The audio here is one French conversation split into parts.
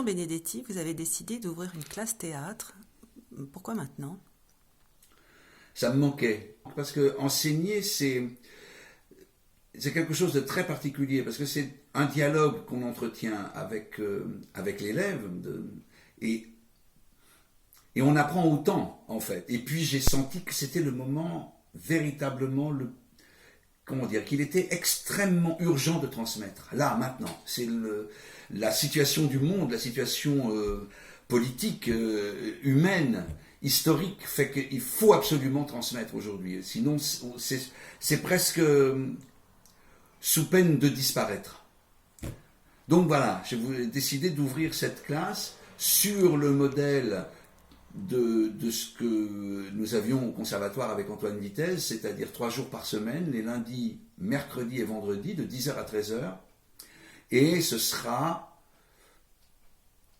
Gaston Benedetti, vous avez décidé d'ouvrir une classe théâtre. Pourquoi maintenant? Ça me manquait. Parce que enseigner, c'est quelque chose de très particulier, parce que c'est un dialogue qu'on entretient avec l'élève, et, et on apprend autant, en fait. Et puis j'ai senti que c'était le moment véritablement, comment dire, qu'il était extrêmement urgent de transmettre. Là, maintenant, c'est la situation du monde, la situation politique, humaine, historique, fait qu'il faut absolument transmettre aujourd'hui. Sinon, c'est presque sous peine de disparaître. Donc voilà, j'ai décidé d'ouvrir cette classe sur le modèle de ce que nous avions au conservatoire avec Antoine Vitesse, c'est-à-dire 3 jours par semaine, les lundis, mercredis et vendredis, de 10h à 13h. Et ce sera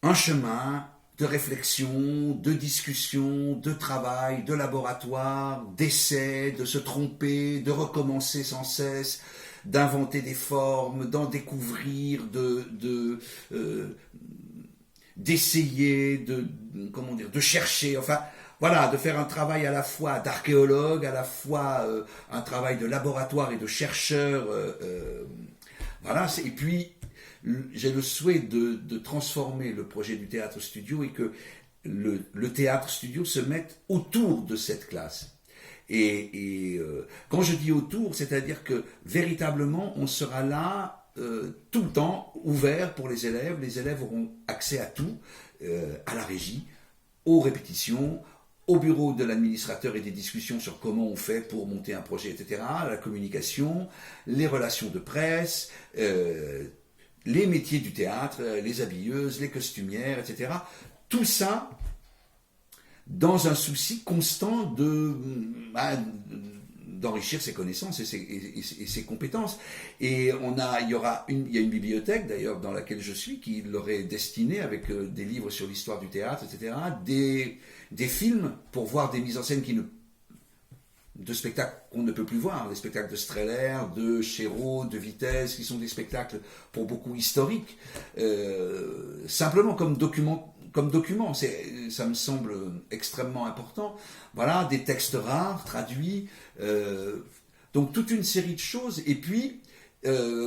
un chemin de réflexion, de discussion, de travail, de laboratoire, d'essai, de se tromper, de recommencer sans cesse, d'inventer des formes, d'en découvrir, d'essayer, de chercher, enfin, voilà, de faire un travail à la fois d'archéologue, à la fois un travail de laboratoire et de chercheur, voilà, et puis j'ai le souhait de transformer le projet du théâtre studio et que le théâtre studio se mette autour de cette classe. Et quand je dis autour, c'est-à-dire que véritablement, on sera là tout le temps, ouvert pour les élèves auront accès à tout, à la régie, aux répétitions, au bureau de l'administrateur et des discussions sur comment on fait pour monter un projet, etc., la communication, les relations de presse, les métiers du théâtre, les habilleuses, les costumières, etc. Tout ça dans un souci constant d'enrichir ses connaissances et ses compétences. Et il y a une bibliothèque d'ailleurs dans laquelle je suis qui leur est destinée avec des livres sur l'histoire du théâtre, etc., des films pour voir des mises en scène de spectacles qu'on ne peut plus voir, des spectacles de Streller, de Chéreau, de Vitesse, qui sont des spectacles pour beaucoup historiques, simplement comme document, ça me semble extrêmement important. Voilà, des textes rares, traduits, donc toute une série de choses, et puis,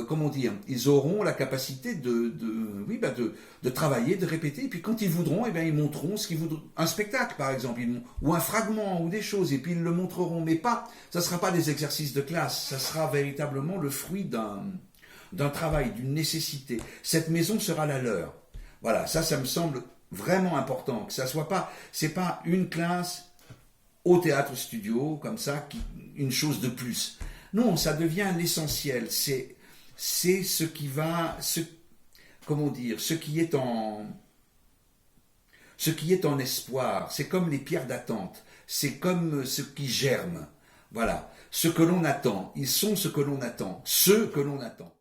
comment dire, ils auront la capacité de travailler, de répéter, et puis quand ils voudront, ils montreront ce qu'ils voudront, un spectacle par exemple, ou un fragment, ou des choses, et puis ils le montreront, mais ça ne sera pas des exercices de classe, ça sera véritablement le fruit d'un travail, d'une nécessité. Cette maison sera la leur. Voilà, ça me semble vraiment important, que ça soit pas, c'est pas une classe au théâtre studio, comme ça, une chose de plus. Non, ça devient l'essentiel, c'est ce qui va, comment dire, ce qui est en espoir, c'est comme les pierres d'attente, c'est comme ce qui germe, voilà, ce que l'on attend, ils sont ce que l'on attend, ceux que l'on attend.